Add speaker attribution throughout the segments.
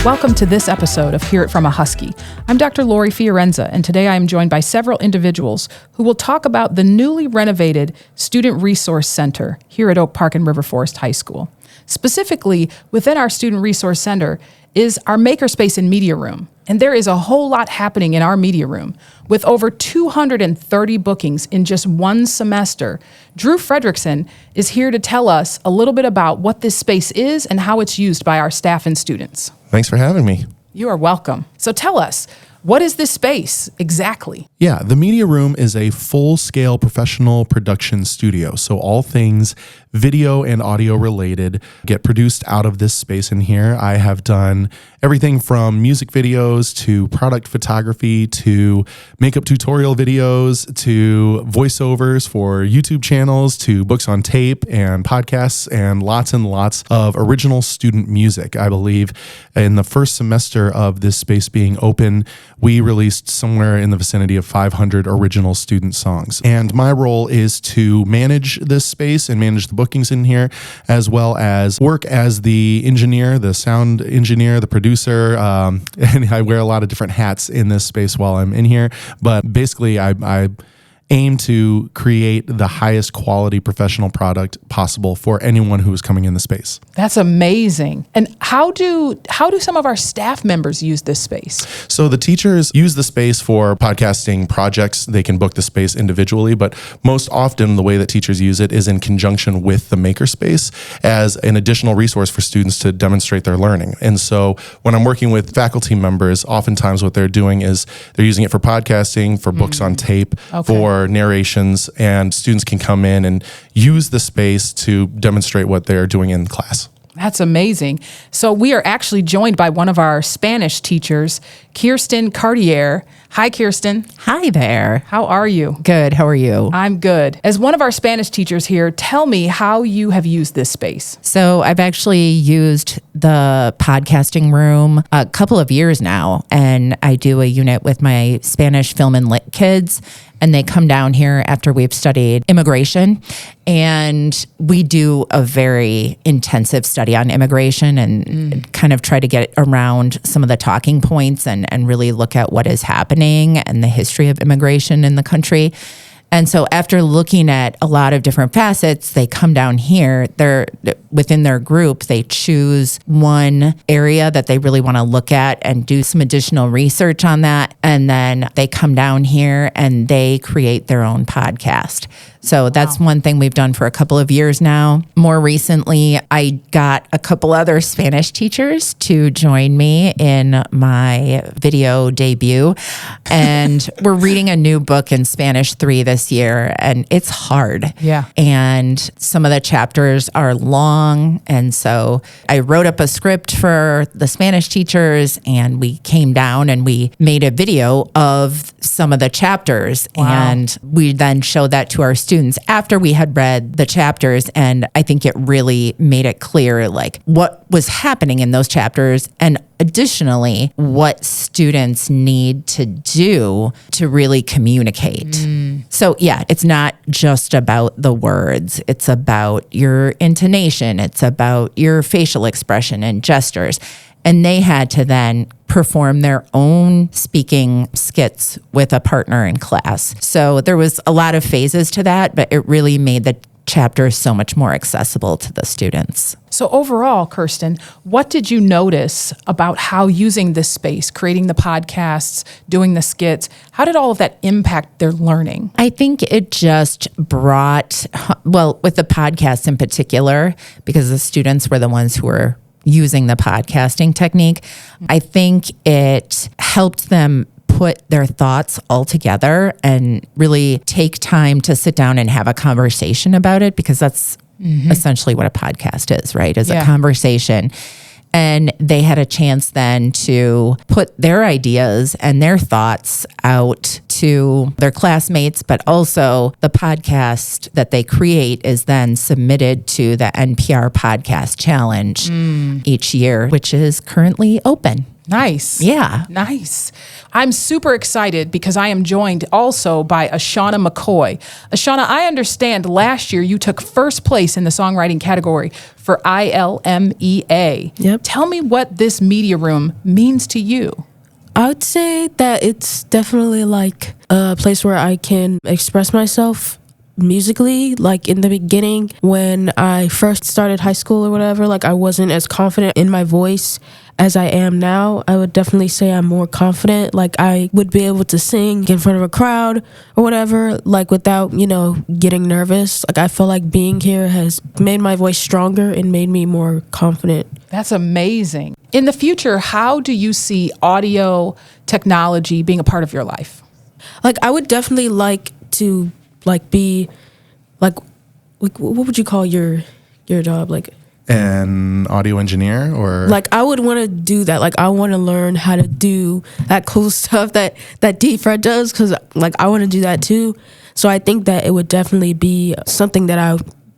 Speaker 1: Welcome to this episode of Hear It From a Huskie. I'm Dr. Laurie Fiorenza, and today I am joined by several individuals who will talk about the newly renovated Student Resource Center here at Oak Park and River Forest High School. Specifically, within our Student Resource Center is our makerspace and media room. And there is a whole lot happening in our media room. With over 230 bookings in just one semester, Drew Fredrickson is here to tell us a little bit about what this space is and how it's used by our staff and students.
Speaker 2: Thanks for having me.
Speaker 1: You are welcome. So tell us, what is this space exactly?
Speaker 2: Yeah, the media room is a full-scale professional production studio. So all things video and audio related get produced out of this space in here. I have done everything from music videos to product photography to makeup tutorial videos to voiceovers for YouTube channels to books on tape and podcasts and lots of original student music. I believe in the first semester of this space being open, we released somewhere in the vicinity of 500 original student songs. And my role is to manage this space and manage the bookings in here, as well as work as the engineer, the sound engineer, the producer, and I wear a lot of different hats in this space while I'm in here. But basically, I aim to create the highest quality professional product possible for anyone who is coming in the space.
Speaker 1: That's amazing. And how do some of our staff members use this space?
Speaker 2: So the teachers use the space for podcasting projects. They can book the space individually, but most often the way that teachers use it is in conjunction with the makerspace as an additional resource for students to demonstrate their learning. And so when I'm working with faculty members, oftentimes what they're doing is they're using it for podcasting, for books on tape, for narrations, and students can come in and use the space to demonstrate what they're doing in class.
Speaker 1: That's amazing. So we are actually joined by one of our Spanish teachers, Kirsten Cartier. Hi, Kirsten.
Speaker 3: Hi there.
Speaker 1: How are you?
Speaker 3: Good. How are you?
Speaker 1: I'm good. As one of our Spanish teachers here, tell me how you have used this space.
Speaker 3: So I've actually used the podcasting room a couple of years now, and I do a unit with my Spanish film and lit kids. And they come down here after we've studied immigration, and we do a very intensive study on immigration and kind of try to get around some of the talking points and really look at what is happening and the history of immigration in the country. And so after looking at a lot of different facets, they come down here. They're within their group, they choose one area that they really want to look at and do some additional research on that. And then they come down here and they create their own podcast. So that's one thing we've done for a couple of years now. More recently, I got a couple other Spanish teachers to join me in my video debut. And we're reading a new book in Spanish 3 this year, and it's hard.
Speaker 1: Yeah.
Speaker 3: And some of the chapters are long. And so I wrote up a script for the Spanish teachers, and we came down and we made a video of some of the chapters.
Speaker 1: Wow.
Speaker 3: And we then showed that to our students after we had read the chapters. And I think it really made it clear like what was happening in those chapters, and additionally what students need to do to really communicate. So yeah, it's not just about the words. It's about your intonation. It's about your facial expression and gestures. And they had to then perform their own speaking skits with a partner in class. So there was a lot of phases to that, but it really made the chapter so much more accessible to the students.
Speaker 1: So overall, Kirsten, what did you notice about how using this space, creating the podcasts, doing the skits, how did all of that impact their learning?
Speaker 3: I think it just brought, well, with the podcasts in particular, because the students were the ones who were using the podcasting technique, I think it helped them put their thoughts all together and really take time to sit down and have a conversation about it, because that's essentially what a podcast is, right? Is a conversation. And they had a chance then to put their ideas and their thoughts out to their classmates, but also the podcast that they create is then submitted to the NPR Podcast Challenge each year, which is currently open.
Speaker 1: Nice.
Speaker 3: Yeah.
Speaker 1: Nice. I'm super excited because I am joined also by Ashawna McCoy. Ashawna, I understand last year you took first place in the songwriting category for ILMEA.
Speaker 4: Yep.
Speaker 1: Tell me what this media room means to you.
Speaker 4: I would say that it's definitely like a place where I can express myself musically. Like in the beginning, when I first started high school or whatever, like I wasn't as confident in my voice as I am now. I would definitely say I'm more confident. Like I would be able to sing in front of a crowd or whatever, like without, getting nervous. Like I feel like being here has made my voice stronger and made me more confident.
Speaker 1: That's amazing. In the future, how do you see audio technology being a part of your life?
Speaker 4: Like I would definitely like to be like what would you call your job? Like
Speaker 2: An audio engineer, or
Speaker 4: like I would want to do that. Like I want to learn how to do that cool stuff that D Fred does, because like I want to do that too. So I think that it would definitely be something that I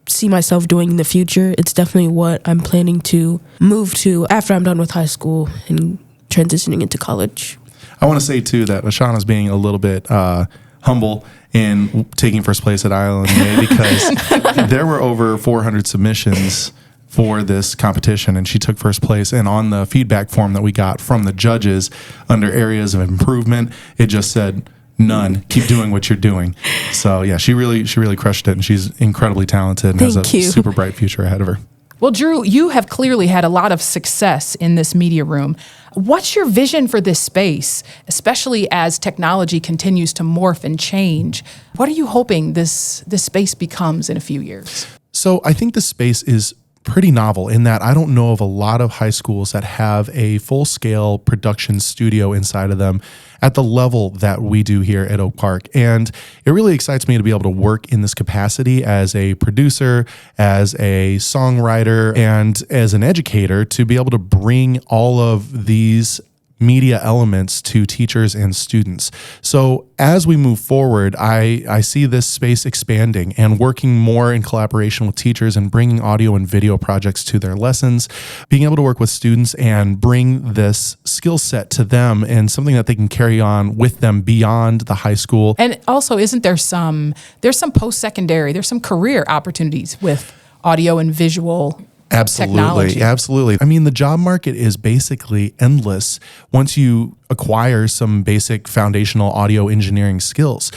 Speaker 4: see myself doing in the future. It's definitely what I'm planning to move to after I'm done with high school and transitioning into college.
Speaker 2: I want to say too that Ashawna's being a little bit humble in taking first place at ILMEA because there were over 400 submissions for this competition, and she took first place. And on the feedback form that we got from the judges under areas of improvement, it just said none. Keep doing what you're doing. So yeah, she really crushed it, and she's incredibly talented and has a super bright future ahead of her.
Speaker 1: Well, Drew, you have clearly had a lot of success in this media room. What's your vision for this space, especially as technology continues to morph and change? What are you hoping this space becomes in a few years?
Speaker 2: So I think the space is pretty novel in that I don't know of a lot of high schools that have a full-scale production studio inside of them at the level that we do here at Oak Park. And it really excites me to be able to work in this capacity as a producer, as a songwriter, and as an educator, to be able to bring all of these media elements to teachers and students. So as we move forward, I see this space expanding and working more in collaboration with teachers and bringing audio and video projects to their lessons, being able to work with students and bring this skill set to them and something that they can carry on with them beyond the high school.
Speaker 1: And also, isn't there's some post-secondary, there's some career opportunities with audio and visual technology.
Speaker 2: Absolutely. I mean, the job market is basically endless once you acquire some basic foundational audio engineering skills.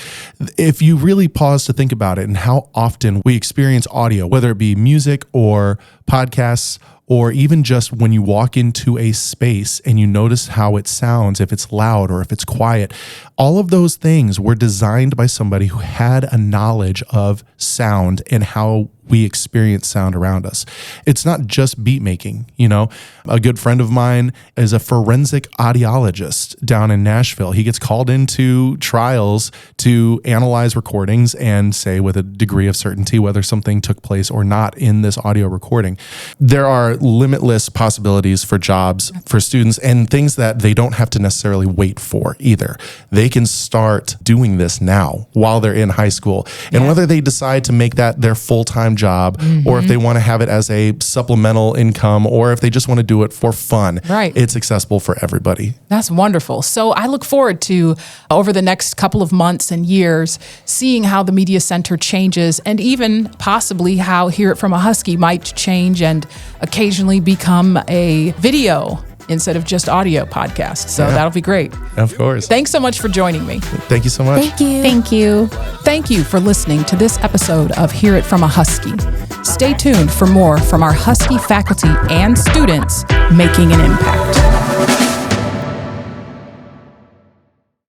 Speaker 2: If you really pause to think about it and how often we experience audio, whether it be music or podcasts, or even just when you walk into a space and you notice how it sounds, if it's loud or if it's quiet, all of those things were designed by somebody who had a knowledge of sound and how we experience sound around us. It's not just beat making. A good friend of mine is a forensic audiologist down in Nashville. He gets called into trials to analyze recordings and say with a degree of certainty whether something took place or not in this audio recording. There are limitless possibilities for jobs for students and things that they don't have to necessarily wait for either. They can start doing this now while they're in high school. And whether they decide to make that their full-time job, or if they want to have it as a supplemental income, or if they just want to do it for fun,
Speaker 1: right,
Speaker 2: it's accessible for everybody.
Speaker 1: That's wonderful. So I look forward to, over the next couple of months and years, seeing how the Media Center changes, and even possibly how Hear It From a Huskie might change and occasionally become a video instead of just audio podcast. So that'll be great.
Speaker 2: Of course.
Speaker 1: Thanks so much for joining me.
Speaker 2: Thank you so much.
Speaker 4: Thank you.
Speaker 3: Thank you.
Speaker 1: Thank you for listening to this episode of Hear It From a Huskie. Stay tuned for more from our Huskie faculty and students making an impact.